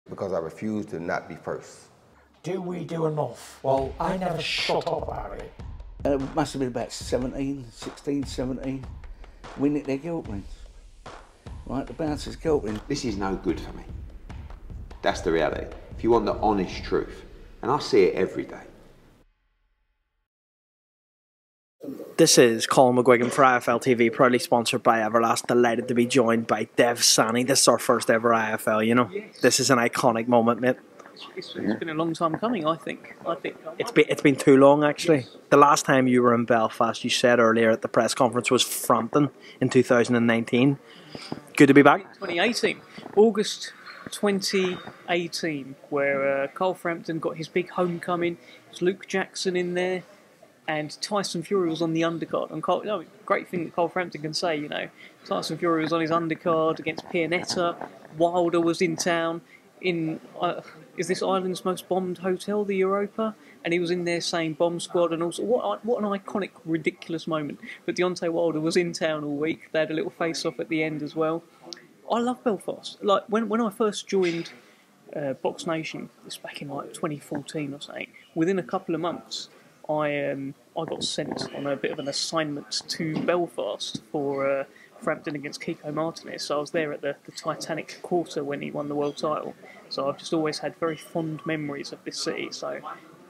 because I refuse to not be first. Do we do enough? Well, I never shut up about it. It must have been about 16, 17. We nicked their guilt rings. Right, the bouncer's guilt ring. This is no good for me. That's the reality. If you want the honest truth, and I see it every day. This is Colin McGuigan for IFL TV, proudly sponsored by Everlast. Delighted to be joined by Dev Sahni. This is our first ever IFL, you know. Yes. This is an iconic moment, mate. It's been a long time coming, I think. It's been too long, actually. The last time you were in Belfast, you said earlier at the press conference, was Frampton in 2019. Good to be back. 2018, August 2018, where Cole Frampton got his big homecoming. There's Luke Jackson in there, and Tyson Fury was on the undercard. And Cole, great thing that Cole Frampton can say, you know. Tyson Fury was on his undercard against Pianetta. Wilder was in town. Is this Ireland's most bombed hotel, the Europa? And he was in there saying bomb squad, and also what an iconic, ridiculous moment. But Deontay Wilder was in town all week. They had a little face-off at the end as well. I love Belfast. Like when I first joined Box Nation, this back in like 2014 or something, within a couple of months, I got sent on a bit of an assignment to Belfast for Frampton against Kiko Martinez. So I was there at the Titanic quarter when he won the world title. So I've just always had very fond memories of this city. So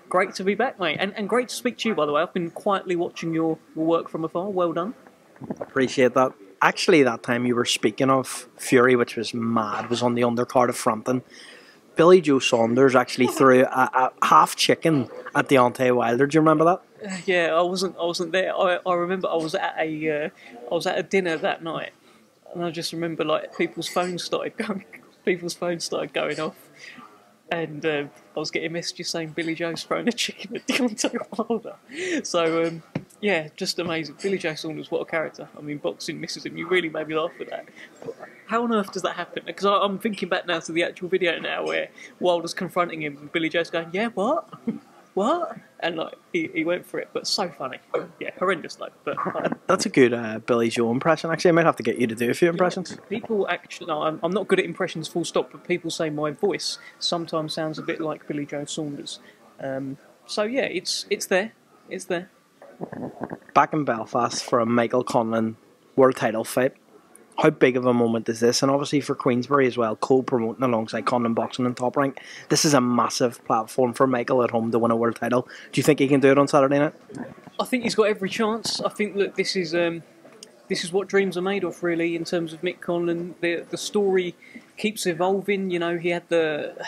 great to be back, mate. And great to speak to you, by the way. I've been quietly watching your work from afar. Well done. Appreciate that. Actually, that time you were speaking of Fury, which was mad, was on the undercard of Frampton. Billy Joe Saunders actually threw a half chicken at Deontay Wilder. Do you remember that? Yeah, I wasn't there. I remember I was at a dinner that night, and I just remember like people's phones started going off, and I was getting messages saying Billy Joe's thrown a chicken at Deontay Wilder. So yeah, just amazing. Billy Joe Saunders, what a character. I mean, boxing misses him. You really made me laugh with that. But how on earth does that happen? Because I'm thinking back now to the actual video now where Wilder's confronting him and Billy Joe's going, yeah, what? What? And like he went for it, but so funny. Yeah, horrendous though. But that's a good Billy Joe impression. Actually, I might have to get you to do a few impressions. People actually, no, I'm not good at impressions, full stop. But people say my voice sometimes sounds a bit like Billy Joe Saunders. So yeah, it's there. It's there. Back in Belfast for a Michael Conlan world title fight. How big of a moment is this? And obviously for Queensberry as well, co-promoting alongside Conlan Boxing and Top Rank. This is a massive platform for Michael at home to win a world title. Do you think he can do it on Saturday night? I think he's got every chance. I think that this is what dreams are made of, really, in terms of Mick Conlan. The story keeps evolving. You know, he had the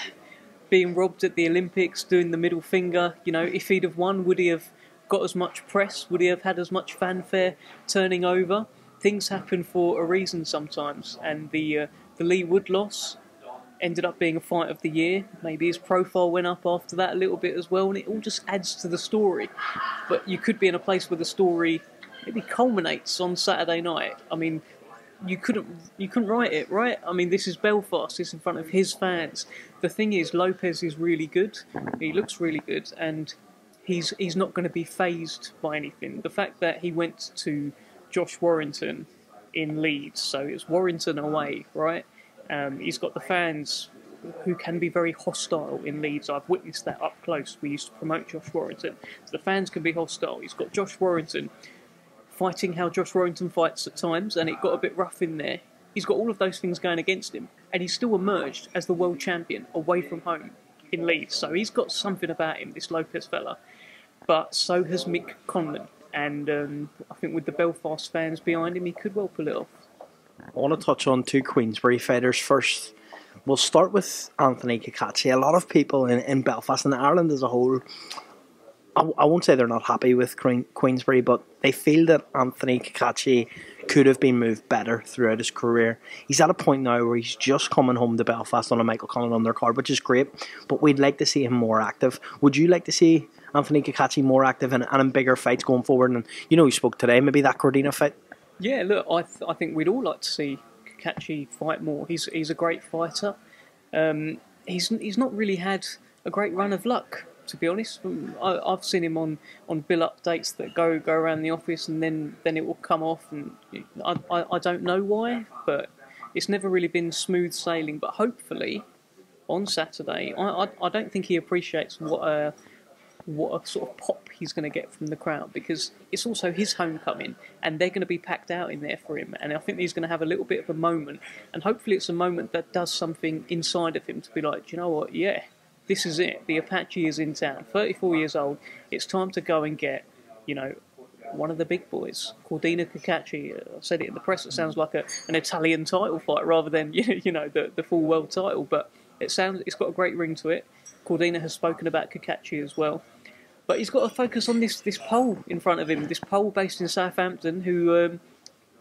being robbed at the Olympics, doing the middle finger. You know, if he'd have won, would he have got as much press? Would he have had as much fanfare turning over? Things happen for a reason sometimes, and the Lee Wood loss ended up being a fight of the year. Maybe his profile went up after that a little bit as well, and it all just adds to the story. But you could be in a place where the story maybe culminates on Saturday night. I mean, you couldn't write it, right? I mean, this is Belfast. It's in front of his fans. The thing is, Lopez is really good. He looks really good, and he's not going to be fazed by anything. The fact that he went to Josh Warrington in Leeds, so it's Warrington away, right? He's got the fans who can be very hostile in Leeds. I've witnessed that up close. We used to promote Josh Warrington. So the fans can be hostile. He's got Josh Warrington fighting how Josh Warrington fights at times, and it got a bit rough in there. He's got all of those things going against him, and he's still emerged as the world champion away from home in Leeds. So he's got something about him, this Lopez fella. But so has Mick Conlan. And I think with the Belfast fans behind him, he could well pull it off. I want to touch on two Queensberry fighters first. We'll start with Anthony Cacace. A lot of people in Belfast and Ireland as a whole, I won't say they're not happy with Queensberry, but they feel that Anthony Cacace could have been moved better throughout his career. He's at a point now where he's just coming home to Belfast on a Michael Conlan undercard, which is great, but we'd like to see him more active. Would you like to see Anthony Cacace more active and in bigger fights going forward? And you know, he spoke today, maybe that Cordina fight. Yeah, look, I think we'd all like to see Cacace fight more. He's a great fighter. He's not really had a great run of luck, to be honest. I've seen him on bill updates that go around the office, and then it will come off, and I don't know why, but it's never really been smooth sailing. But hopefully, on Saturday, I don't think he appreciates what a sort of pop he's going to get from the crowd, because it's also his homecoming and they're going to be packed out in there for him, and I think he's going to have a little bit of a moment, and hopefully it's a moment that does something inside of him to be like, do you know what, yeah, this is it, the Apache is in town, 34 years old, it's time to go and get, you know, one of the big boys, Cordina Cacace. I said it in the press, it sounds like an Italian title fight rather than you know the full world title, but it's got a great ring to it. Cordina has spoken about Cacace as well. But he's got to focus on this pole in front of him, this pole based in Southampton, who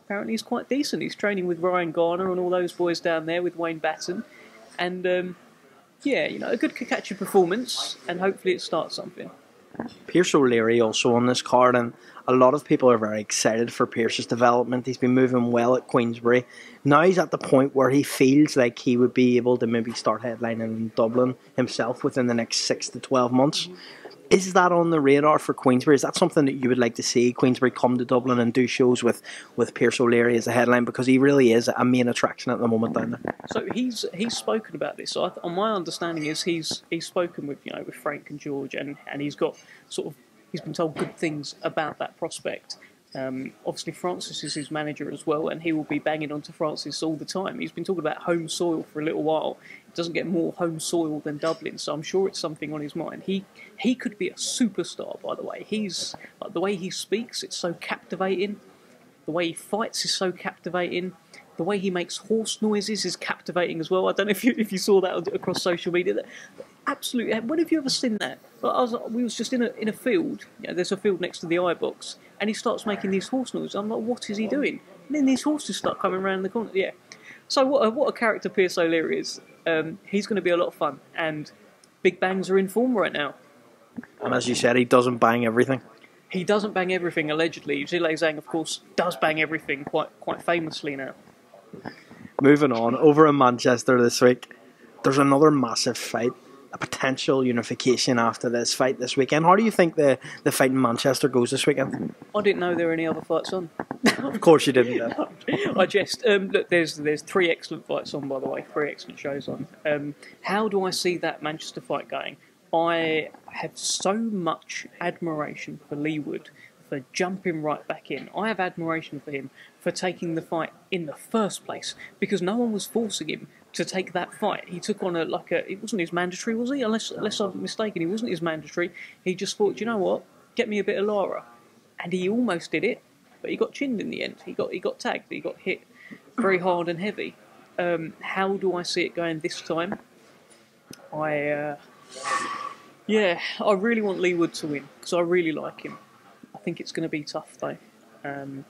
apparently is quite decent. He's training with Ryan Garner and all those boys down there with Wayne Batten. And, yeah, you know, a good Cacace performance, and hopefully it starts something. Pierce O'Leary also on this card, and a lot of people are very excited for Pierce's development. He's been moving well at Queensberry. Now he's at the point where he feels like he would be able to maybe start headlining in Dublin himself within the next 6 to 12 months. Is that on the radar for Queensberry? Is that something that you would like to see Queensberry come to Dublin and do shows with Pierce O'Leary as a headline, because he really is a main attraction at the moment down there? So he's spoken about this. So on my understanding is he's spoken with with Frank and George, and he's got he's been told good things about that prospect. Obviously Francis is his manager as well, and he will be banging onto Francis all the time. He's been talking about home soil for a little while. It doesn't get more home soil than Dublin, so I'm sure it's something on his mind. He could be a superstar, by the way. He's like, the way he speaks, it's so captivating. The way he fights is so captivating. The way he makes horse noises is captivating as well. I don't know if you saw that across social media. Absolutely. When have you ever seen that? We was just in a field. There's a field next to the eye box, and he starts making these horse noises. I'm like, what is he doing? And then these horses start coming around the corner. Yeah. So what a character Pierce O'Leary is. He's going to be a lot of fun, and Big Bangs are in form right now. And as you said, he doesn't bang everything. He doesn't bang everything, allegedly. Zhilei Zhang, of course, does bang everything quite famously now. Moving on, over in Manchester this week, there's another massive fight, a potential unification after this fight this weekend. How do you think the fight in Manchester goes this weekend? I didn't know there were any other fights on. Of course you didn't. I just look. There's 3 excellent fights on, by the way. 3 excellent shows on. How do I see that Manchester fight going? I have so much admiration for Leewood for jumping right back in. I have admiration for him for taking the fight in the first place, because no one was forcing him to take that fight. He took on it wasn't his mandatory, was he? Unless I'm mistaken, he wasn't his mandatory. He just thought, you know what, get me a bit of Lara, and he almost did it, but he got chinned in the end. He got tagged. He got hit very hard and heavy. How do I see it going this time? I really want Leewood to win, because I really like him. I think it's going to be tough though, and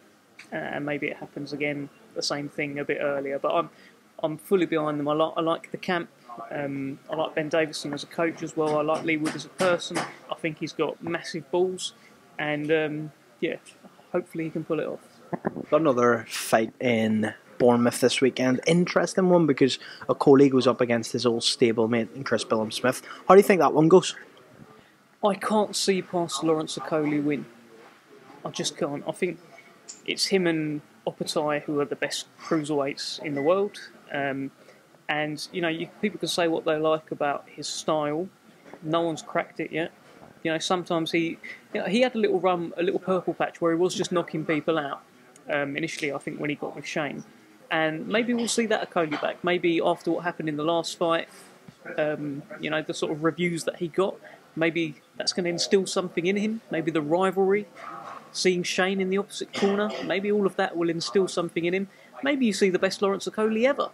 maybe it happens again, the same thing a bit earlier. But I'm fully behind them. I like the camp. I like Ben Davison as a coach as well. I like Leewood as a person. I think he's got massive balls, and hopefully he can pull it off. Got another fight in Bournemouth this weekend. Interesting one, because a colleague was up against his old stablemate in Chris Billum-Smith. How do you think that one goes? I can't see past Lawrence Okoli win. I just can't. I think it's him and Opatai who are the best cruiserweights in the world. And people can say what they like about his style. No one's cracked it yet. Sometimes he had a little purple patch where he was just knocking people out. Initially, I think when he got with Shane, and maybe we'll see that Okoli back. Maybe after what happened in the last fight, the sort of reviews that he got, maybe that's going to instill something in him. Maybe the rivalry, seeing Shane in the opposite corner, maybe all of that will instill something in him. Maybe you see the best Lawrence Okoli ever.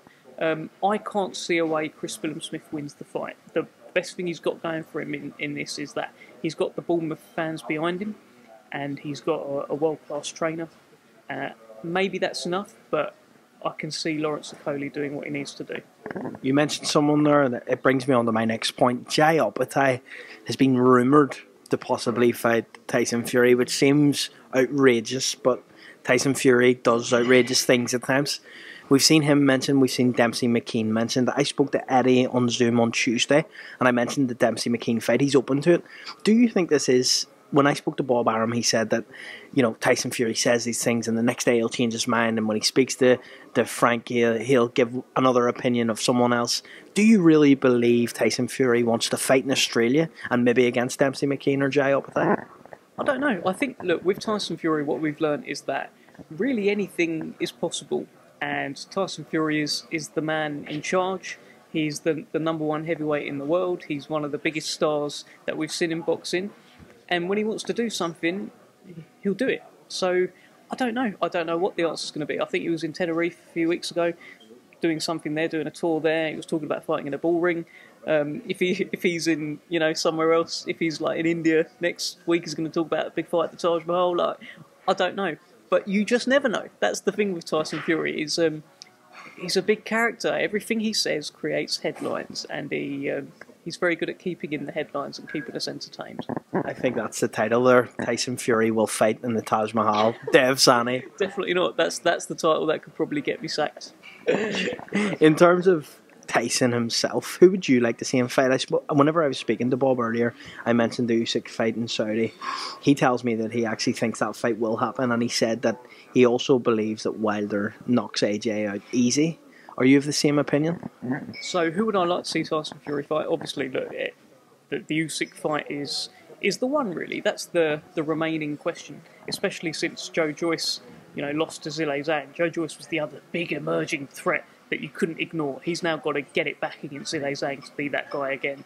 I can't see a way Chris Billum-Smith wins the fight. The best thing he's got going for him in this is that he's got the Bournemouth fans behind him, and he's got a world-class trainer. Maybe that's enough, but I can see Lawrence Okoli doing what he needs to do. You mentioned someone there, and it brings me on to my next point. Jai Opatai has been rumoured to possibly fight Tyson Fury, which seems outrageous, but Tyson Fury does outrageous things at times. We've seen him mentioned, we've seen Dempsey McKean mentioned. I spoke to Eddie on Zoom on Tuesday, and I mentioned the Dempsey McKean fight. He's open to it. Do you think this is when I spoke to Bob Arum, he said that, you know, Tyson Fury says these things and the next day he'll change his mind, and when he speaks to Frank, he'll give another opinion of someone else. Do you really believe Tyson Fury wants to fight in Australia and maybe against Dempsey McKean or Jai Opethai? I don't know. I think, look, with Tyson Fury, what we've learned is that really anything is possible, and Tyson Fury is the man in charge. He's the number one heavyweight in the world. He's one of the biggest stars that we've seen in boxing. And when he wants to do something, he'll do it. So, I don't know. I don't know what the answer's going to be. I think he was in Tenerife a few weeks ago, doing something there, doing a tour there. He was talking about fighting in a bull ring. If he's in, you know, somewhere else, if he's like in India next week, he's going to talk about a big fight at the Taj Mahal. Like, I don't know. But you just never know. That's the thing with Tyson Fury. He's a big character. Everything he says creates headlines, and he's very good at keeping in the headlines and keeping us entertained. I think that's the title there. Tyson Fury will fight in the Taj Mahal. Dev Sahni. Definitely not. That's the title that could probably get me sacked. In terms of Tyson himself, who would you like to see him fight? Whenever I was speaking to Bob earlier, I mentioned the Usyk fight in Saudi. He tells me that he actually thinks that fight will happen, and he said that he also believes that Wilder knocks AJ out easy. Are you of the same opinion? So who would I like to see Tyson Fury fight? Obviously, look, the Usyk fight is the one, really. That's the remaining question, especially since Joyce, you know, lost to Zhilei Zhang. Joyce was the other big emerging threat that you couldn't ignore. He's now got to get it back against Zhilei Zhang to be that guy again.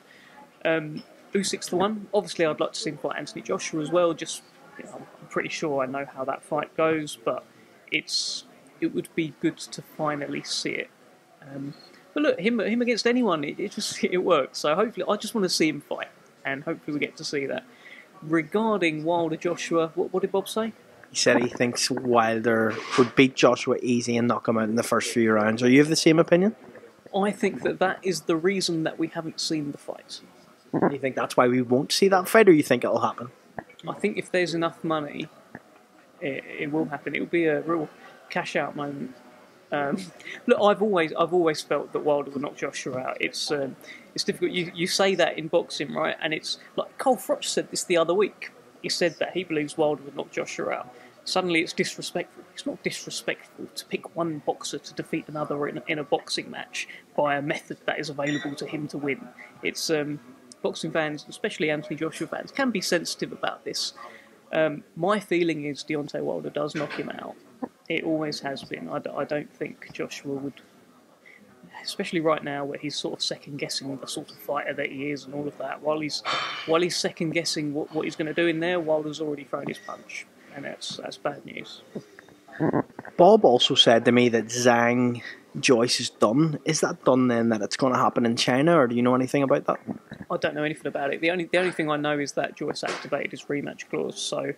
Usyk's the one. Obviously, I'd like to see him fight Anthony Joshua as well. Just, you know, I'm pretty sure I know how that fight goes, but it would be good to finally see it. But look, him against anyone, it works. So hopefully, I just want to see him fight, and hopefully we get to see that. Regarding Wilder Joshua, what did Bob say? He said he thinks Wilder would beat Joshua easy and knock him out in the first few rounds. Are you of the same opinion? I think that is the reason that we haven't seen the fight. You think that's why we won't see that fight, or you think it'll happen? I think if there's enough money, it will happen. It will be a real cash-out moment. Look, I've always felt that Wilder would knock Joshua out. It's difficult. You say that in boxing, right? And it's like Froch said this the other week. He said that he believes Wilder would knock Joshua out. Suddenly it's disrespectful. It's not disrespectful to pick one boxer to defeat another in a boxing match by a method that is available to him to win. It's boxing fans, especially Anthony Joshua fans, can be sensitive about this. My feeling is Deontay Wilder does knock him out. It always has been. I don't think Joshua would, especially right now where he's sort of second-guessing the sort of fighter that he is and all of that. While he's second-guessing what he's going to do in there, Wilder's already thrown his punch, and that's bad news. Bob also said to me that Zhang Joyce is done. Is that done then, that it's going to happen in China, or do you know anything about that? I don't know anything about it. The only thing I know is that Joyce activated his rematch clause, so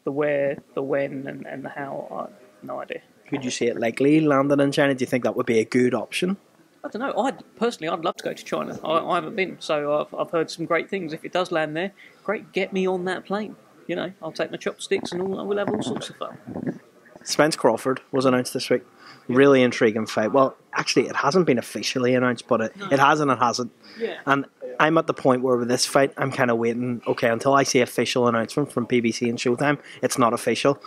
the where, the when, and the how, I have no idea. Could you see it likely landing in China? Do you think that would be a good option? I don't know. I'd love to go to China. I haven't been, so I've heard some great things. If it does land there, great, get me on that plane. You know, I'll take my chopsticks and we'll have all sorts of fun. Spence Crawford was announced this week. Really intriguing fight. Well, actually, it hasn't been officially announced, but it has and it hasn't. Yeah. And I'm at the point where with this fight, I'm kind of waiting, okay, until I see official announcement from BBC and Showtime, it's not official.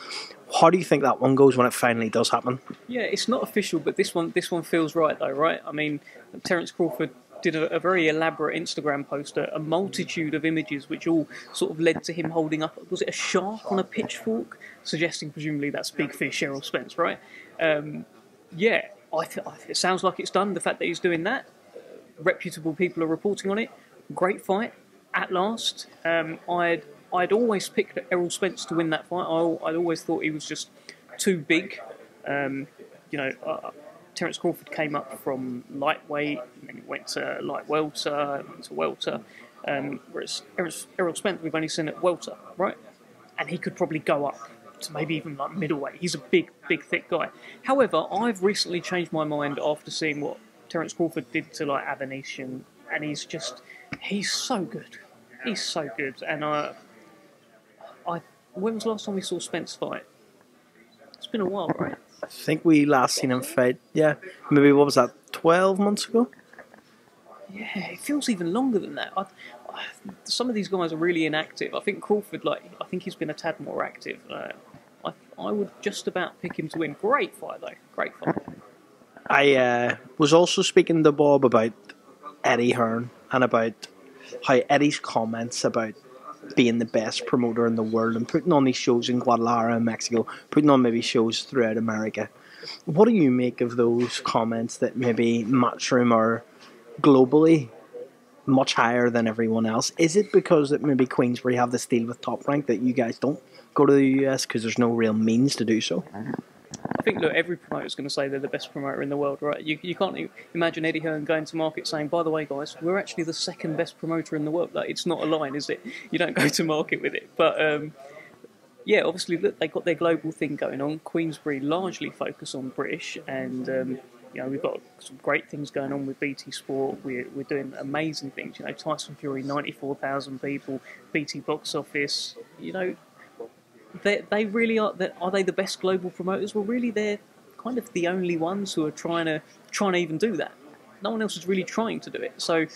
How do you think that one goes when it finally does happen? Yeah, it's not official, but this one feels right, though, right? I mean, Terence Crawford did a very elaborate Instagram post, a multitude of images which all sort of led to him holding up, was it a shark on a pitchfork? Suggesting presumably that's Big Fish, Errol Spence, right? Yeah, it sounds like it's done. The fact that he's doing that, reputable people are reporting on it. Great fight, at last. I'd always picked Errol Spence to win that fight. I'd always thought he was just too big. Terence Crawford came up from lightweight, and then he went to light welter, went to welter. Whereas Errol Spence, we've only seen at welter, right? And he could probably go up to maybe even like middleweight. He's a big, thick guy. However, I've recently changed my mind after seeing what Terence Crawford did to like Avanesian, and he's so good. He's so good. And when was the last time we saw Spence fight? It's been a while, right? I think we last seen him fight, yeah, maybe, what was that, 12 months ago? Yeah, it feels even longer than that. Some of these guys are really inactive. I think Crawford, I think he's been a tad more active. I would just about pick him to win. Great fight, though. Great fight. I was also speaking to Bob about Eddie Hearn and about how Eddie's comments about being the best promoter in the world and putting on these shows in Guadalajara in Mexico, putting on maybe shows throughout America. What do you make of those comments that maybe Matchroom are globally much higher than everyone else? Is it because that maybe Queensbury have this deal with Top Rank that you guys don't go to the US because there's no real means to do so? I think, look, every promoter's going to say they're the best promoter in the world, right? You can't imagine Eddie Hearn going to market saying, by the way, guys, we're actually the second best promoter in the world. Like, it's not a line, is it? You don't go to market with it. But, yeah, obviously, look, they've got their global thing going on. Queensbury largely focus on British, and, you know, we've got some great things going on with BT Sport. We're doing amazing things. You know, Tyson Fury, 94,000 people, BT Box Office, you know. They really are. Are they the best global promoters? Well, really, they're kind of the only ones who are trying to even do that. No one else is really trying to do it. So,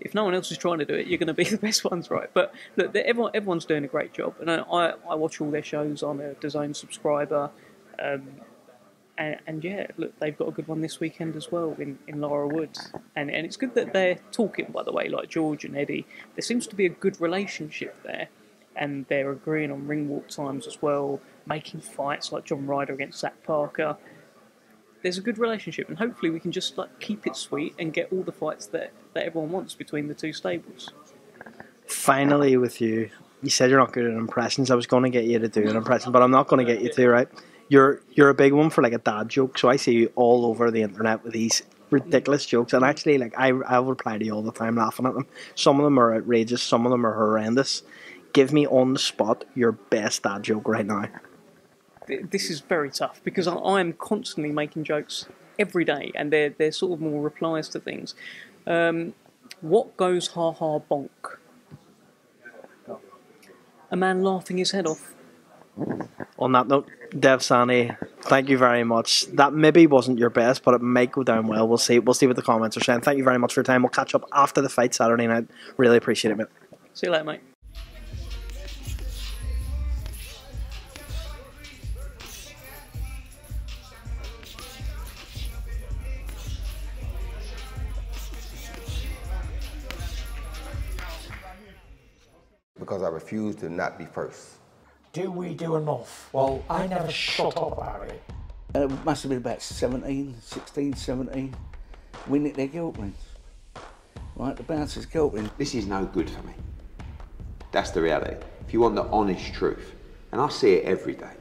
if no one else is trying to do it, you're going to be the best ones, right? But look, everyone's doing a great job, and I watch all their shows. I'm a DAZN subscriber, and yeah, look, they've got a good one this weekend as well in Lara Wood, and it's good that they're talking. By the way, like George and Eddie, there seems to be a good relationship there. And they're agreeing on ring walk times as well, making fights like John Ryder against Zach Parker. There's a good relationship, and hopefully we can just keep it sweet and get all the fights that everyone wants between the two stables. Finally, with you, you said you're not good at impressions. I was going to get you to do an impression, but I'm not going to get you to, right? You're a big one for a dad joke, so I see you all over the internet with these ridiculous jokes, and actually I reply to you all the time laughing at them. Some of them are outrageous, some of them are horrendous. Give me on the spot your best dad joke right now. This is very tough because I am constantly making jokes every day, and they're sort of more replies to things. What goes ha ha bonk? A man laughing his head off. On that note, Dev Sahni, thank you very much. That maybe wasn't your best, but it might go down well. We'll see. We'll see what the comments are saying. Thank you very much for your time. We'll catch up after the fight Saturday night. Really appreciate it, mate. See you later, mate. Because I refuse to not be first. Do we do enough? Well, I never shut up about it. It must have been about 16, 17. We nicked their guilt rings. Right, the bouncer's guilt ring. This is no good for me. That's the reality. If you want the honest truth, and I see it every day,